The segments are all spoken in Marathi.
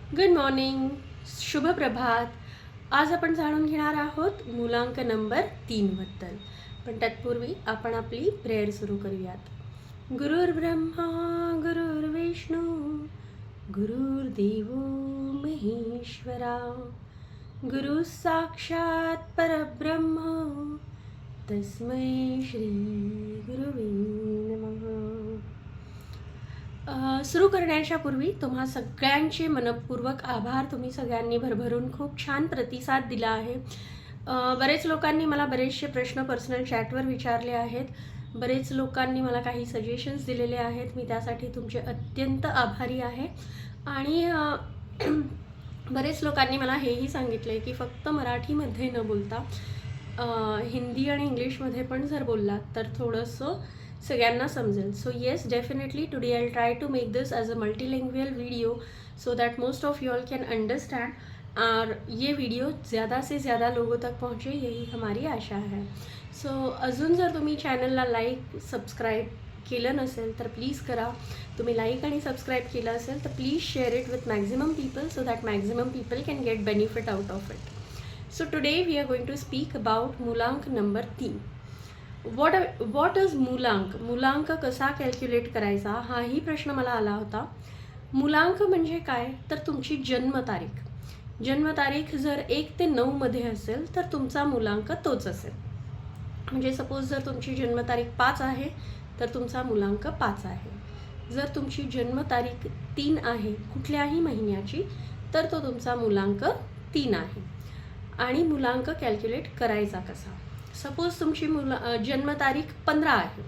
गुड मॉर्निंग, शुभ प्रभात. आज आपण जाणून घेणार आहोत मूलांक नंबर 3 बद्दल. पण तत्पूर्वी आपण आपली प्रेयर सुरू करूयात. गुरुर्ब्रह्मा गुरुर्विष्णू गुरुर्देवो महेश्वरा, गुरु साक्षात परब्रह्म तस्मै श्री गुरुवे नमः. सुरू करण्याच्या पूर्वी तुम्हा सगळ्यांचे मनपूर्वक आभार. तुम्ही सगळ्यांनी भरभरून खूप छान प्रतिसाद दिला आहे. बरेच लोकांनी मला बरेचसे प्रश्न पर्सनल चॅटवर विचारले आहेत. बरेच लोकांनी मला काही सजेशन्स दिलेले आहेत. मी त्यासाठी तुमचे अत्यंत आभारी आहे. आणि बरेच लोकांनी मला हेही सांगितले की फक्त मराठीमध्ये न बोलता हिंदी आणि इंग्लिशमध्ये पण जर बोललात तर थोडंसं सगळ्यांना समजेल. So yes, definitely today I try to make this as a multilanguage video so that most of you all can understand और ये वीडियो ज़्यादा से ज़्यादा लोगों तक पहुँचे, यही हमारी आशा है. सो अजून जर तुम्ही चॅनलला लाईक सबस्क्राईब केलं नसेल तर प्लीज करा. तुम्ही लाईक आणि सबस्क्राईब केलं असेल तर please share it with maximum people so that maximum people can get benefit out of it. So today we are going to speak about मूलांक नंबर 3. वॉट इज मूलांक? मूलांक कसा कॅल्क्युलेट करायचा हाही प्रश्न मला आला होता. मूलांक म्हणजे काय तर तुमची जन्मतारीख. जन्मतारीख जर 1 ते 9 मध्ये असेल तर तुमचा मूलांक तोच असेल. म्हणजे सपोज जर तुमची जन्मतारीख 5 आहे तर तुमचा मूलांक 5 आहे. जर तुमची जन्मतारीख 3 आहे कुठल्याही महिन्याची तर तो तुमचा मूलांक 3 आहे. आणि मूलांक कॅल्क्युलेट करायचा कसा? सपोज तुमची जन्मतारीख 15 आहे.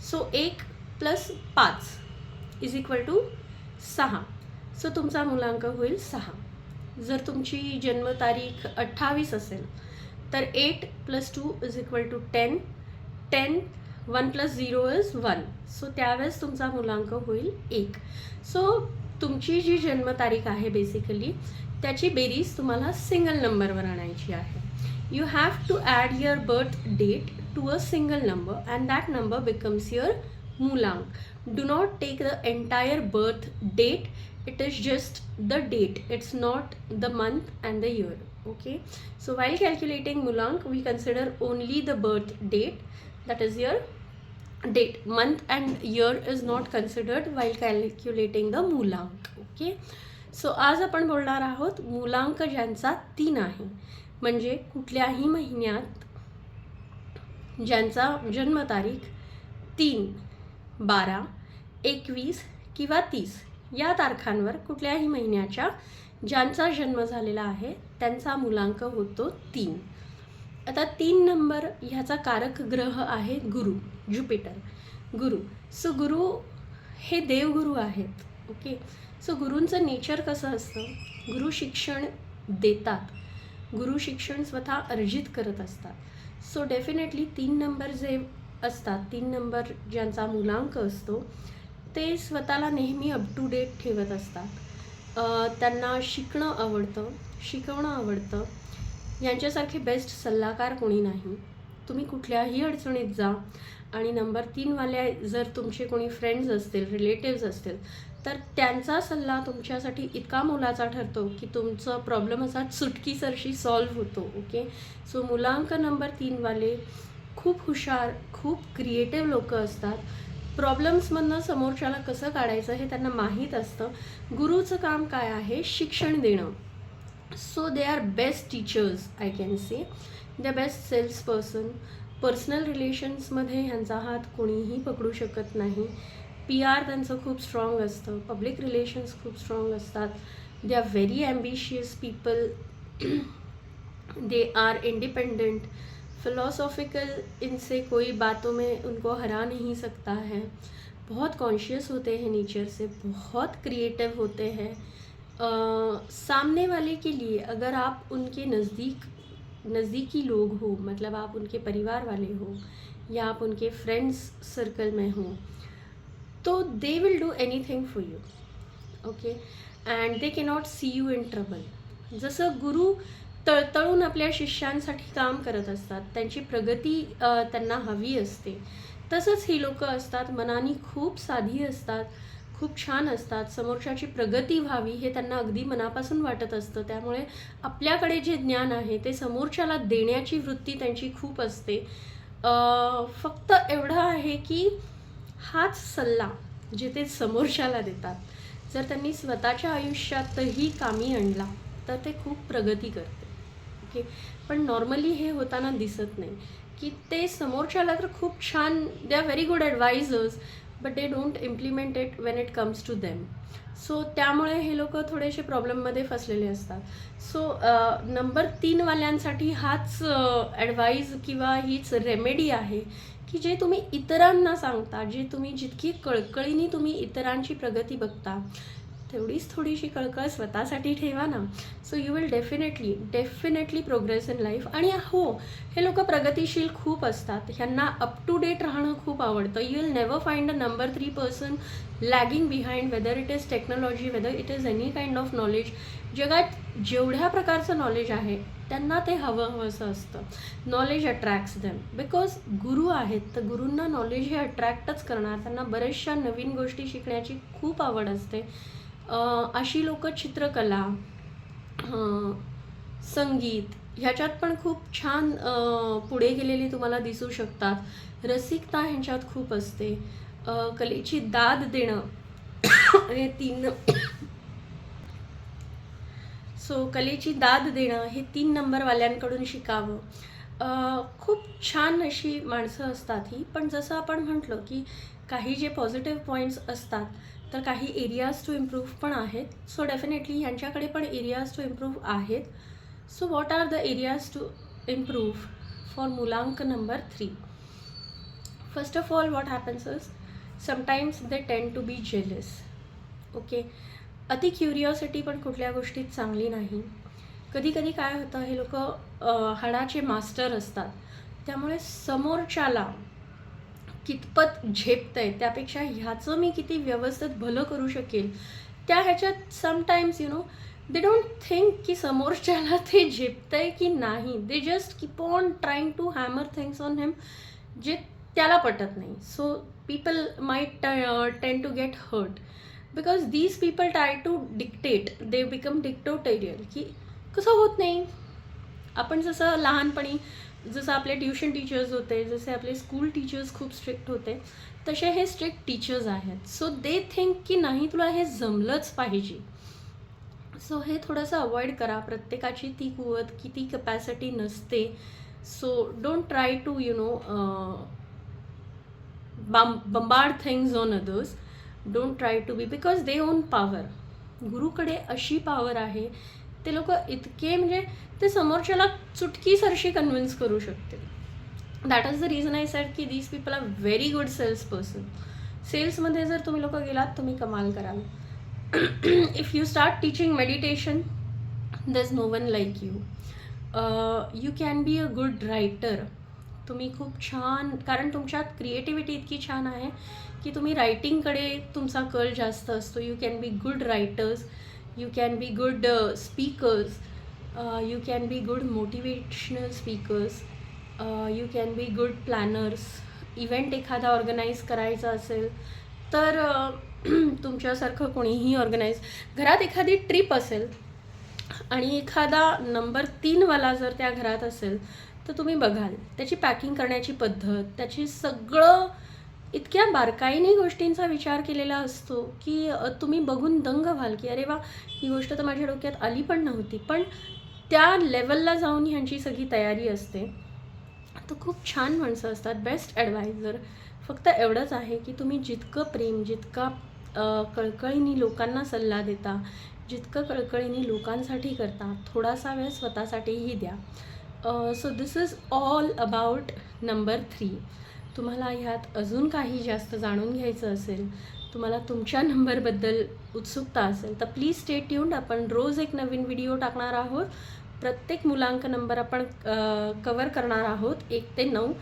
सो 1 + 5 = 6. सो तुमचा मूलांक होईल 6. जर तुमची जन्मतारीख 28 असेल तर 8 + 2 = 10. 10 1 + 0 is 1. सो त्यावेळेस तुमचा मूलांक होईल 1. सो तुमची जी जन्मतारीख आहे बेसिकली त्याची बेरीज तुम्हाला सिंगल नंबरवर आणायची आहे. You have to add your birth date to a single number and that number becomes your moolank. Do not take the entire birth date. It is just the date. It's not the month and the year. Okay. So while calculating moolank, we consider only the birth date. That is your date. Month and year is not considered while calculating the moolank. Okay. So आज आपण बोलणार आहोत मूलांक ज्यांचा 3 आहे. म्हणजे कुठल्याही महिन्यात ज्यांचा जन्मतारीख 3, 12, 21 किंवा 30 या तारखांवर कुठल्याही महिन्याच्या ज्यांचा जन्म झालेला आहे त्यांचा मूलांक होतो 3. आता 3 नंबर ह्याचा कारक ग्रह आहे गुरु, ज्युपिटर. गुरु. सो गुरु हे देवगुरु आहेत. ओके. सो गुरूंचं नेचर कसं असतं? गुरु शिक्षण देतात. गुरु शिक्षण स्वतः अर्जित करत असतात. सो डेफिनेटली 3 नंबर जे असतात, 3 नंबर ज्यांचा मूलांक असतो ते स्वतःला नेहमी अप टू डेट ठेवत असतात. त्यांना शिकणं आवडतं, शिकवणं आवडतं. यांच्यासारखे बेस्ट सल्लागार कोणी नाही. तुम्ही कुठल्याही अडचणीत जा आणि नंबर 3 वाले जर तुमचे कोणी फ्रेंड्स असतील, रिलेटिव्स असतील तर त्यांचा सल्ला तुमच्यासाठी इतका मोलाचा ठरतो की तुमचं प्रॉब्लेम असा चुटकीसरशी सॉल्व्ह होतो. ओके. सो मूलांक नंबर 3 वाले खूप हुशार, खूप क्रिएटिव्ह लोक असतात. प्रॉब्लेम्समधनं समोरच्याला कसं काढायचं हे त्यांना माहीत असतं. गुरुचं काम काय आहे? शिक्षण देणं. So they are best teachers, I can say. They best sales person. Personal रिलेशन्समध्ये ह्यांचा हात कोणीही पकडू शकत नाही. PR त्यांचं खूप स्ट्रॉंग असतं. पब्लिक रिलेशन्स खूप स्ट्रॉंग असतात. दे are very ambitious people. They are independent. Philosophical. इनसे कोई बातों में उनको हरा नहीं सकता है. बहुत कॉन्शियस होते हैं नेचर से, बहुत क्रिएटिव होते हैं. सामने वाले के लिए अगर आप उनके नज़दीकी लोग हो, मतलब आप उनके परिवार वाले हो या आप उनके फ्रेंड्स सर्कल में हो तो they will do anything for you. Okay. And they cannot see you in trouble. जसं गुरु तळतळून आपल्या शिष्यांसाठी काम करत असतात, त्यांची प्रगती त्यांना हवी असते, तसंच ही लोकं असतात. मनाने खूप साधी असतात, खूप छान असतात, समोरच्याची प्रगती व्हावी हे त्यांना अगदी मनापासून वाटत असतं. त्यामुळे आपल्याकडे जे ज्ञान आहे ते समोरच्याला देण्याची वृत्ती त्यांची खूप असते. फक्त एवढं आहे की हाच सल्ला जे ते समोरच्याला देतात, जर त्यांनी स्वतःच्या आयुष्यातही कामी आणला तर ते खूप प्रगती करते. ओके. पण नॉर्मली हे होताना दिसत नाही की ते समोरच्याला तर खूप छान, they are very good advisers, but they don't implement it when it comes to them. So त्यामुळे हे लोक थोडेसे प्रॉब्लेममध्ये फसलेले असतात. सो नंबर 3 वाल्यांसाठी हाच ॲडवाईज किंवा हीच रेमेडी आहे की जे तुम्ही इतरांना सांगता, जे तुम्ही जितकी कळकळीने तुम्ही इतरांची प्रगती बघता, तेवढीच थोडीशी कळकळ स्वतःसाठी ठेवा ना. So you will definitely progress in life. आणि हो, हे लोक प्रगतिशील खूप असतात, ह्यांना अप टू डेट राहणं खूप आवडतं. You will never find a number 3 person lagging behind, whether it is technology, whether it is any kind of knowledge. जगात जेवढ्या प्रकारचं नॉलेज आहे त्यांना ते हवंसं असतं. नॉलेज अट्रॅक्ट्स देम बिकॉज गुरु आहेत, तर गुरूंना नॉलेज हे अट्रॅक्टच करणार. त्यांना बऱ्याचशा नवीन गोष्टी शिकण्याची खूप आवड असते. अशी लोक चित्रकला, संगीत ह्याच्यात पण खूप छान पुढे गेलेली तुम्हाला दिसू शकतात. रसिकता ह्यांच्यात खूप असते. कलेची दाद देणं हे 3 सो कलेची दाद देणं हे 3 नंबरवाल्यांकडून शिकावं. खूप छान अशी माणसं असतात ही. पण जसं आपण म्हटलं की काही जे पॉझिटिव्ह पॉईंट्स असतात, तर काही एरियाज टू इम्प्रूव्ह पण आहेत. सो डेफिनेटली ह्यांच्याकडे पण एरियाज टू इम्प्रूव्ह आहेत. So what are the areas to improve for mulank number 3? First of all what happens is sometimes they tend to be jealous. Okay. अति क्युरिओसिटी पण कुठल्या गोष्टीत चांगली नाही. कधी कधी काय होतं, हे लोक हाडाचे मास्टर असतात, त्यामुळे समोरच्याला कितपत झेपतंय त्यापेक्षा ह्याचं मी किती व्यवस्थित भलं करू शकेल त्या ह्याच्यात समटाईम्स दे डोंट थिंक की समोरच्याला ते झेपतंय की नाही. They just keep on trying to hammer things on him जे त्याला पटत नाही. So people might tend to get hurt because these people try to dictate, they become dictatorial. की कसं होत नाही, आपण जसं लहानपणी जसं आपले ट्युशन टीचर्स होते, जसे आपले स्कूल टीचर्स खूप स्ट्रिक्ट होते, तसे हे स्ट्रिक्ट टीचर्स आहेत. सो दे थिंक की नाही तुला हे जमलंच पाहिजे. सो हे थोडंसं अवॉइड करा. प्रत्येकाची ती कुवत की ती कपॅसिटी नसते. So don't try to bombard things on others. Don't try to be, because they own power. गुरुकडे अशी पॉवर आहे, ते लोक इतके म्हणजे ते समोरच्याला चुटकीसरशी कन्व्हिन्स करू शकते. That is the reason I said की these people are very good sales person. सेल्समध्ये जर तुम्ही लोक गेलात तुम्ही कमाल कराल. If you start teaching meditation, there is no one like you. You can be a good writer. तुम्ही खूप छान, कारण तुमच्यात क्रिएटिव्हिटी इतकी छान आहे की तुम्ही रायटिंगकडे तुमचा कल जास्त असतो. You can be good writers, you can be good speakers, you can be good motivational speakers, you can be good planners. Event एखादा ऑर्गनाईज करायचा असेल तर तुमच्यासारखं कोणीही ऑर्गनाईज, घरात एखादी ट्रिप असेल आणि एखादा नंबर 3 वाला जर त्या घरात असेल तर तुम्ही बघाल त्याची पॅकिंग करण्याची पद्धत, त्याची सगळं इतक्या बारकाईने गोष्टींचा विचार केलेला असतो की तुम्ही बघून दंग व्हाल की अरे वा, ही गोष्ट तर माझ्या डोक्यात आली पण नव्हती. पण त्या लेवलला जाऊन ह्यांची सगळी तयारी असते. तर खूप छान माणसं असतात, बेस्ट ॲडवायझर. फक्त एवढंच आहे की तुम्ही जितकं प्रेम, जितका कळकळीने लोकांना सल्ला देता, जितकं कळकळीने लोकांसाठी करता, थोडासा वेळ स्वतःसाठीही द्या. So this is all about number 3. तुम्हाला ह्यात अजून काही जास्त जाणून घ्यायचं असेल, तुम्हाला तुमच्या नंबरबद्दल उत्सुकता असेल तर प्लीज स्टे ट्यून्ड. आपण रोज एक नवीन व्हिडिओ टाकणार आहोत. प्रत्येक मुलांक नंबर आपण कवर करणार आहोत 1 ते 9.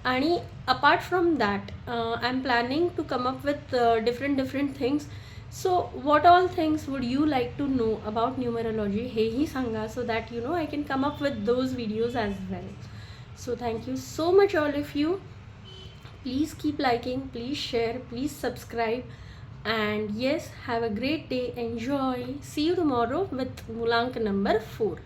आणि apart from that I am planning to come up with different things. So what all things would you like to know about numerology हेही सांगा, so that I can come up with those videos as well. So thank you so much all of you. Please keep liking, please share, please subscribe. and yes, have a great day, enjoy, see you tomorrow with Mulank number 4.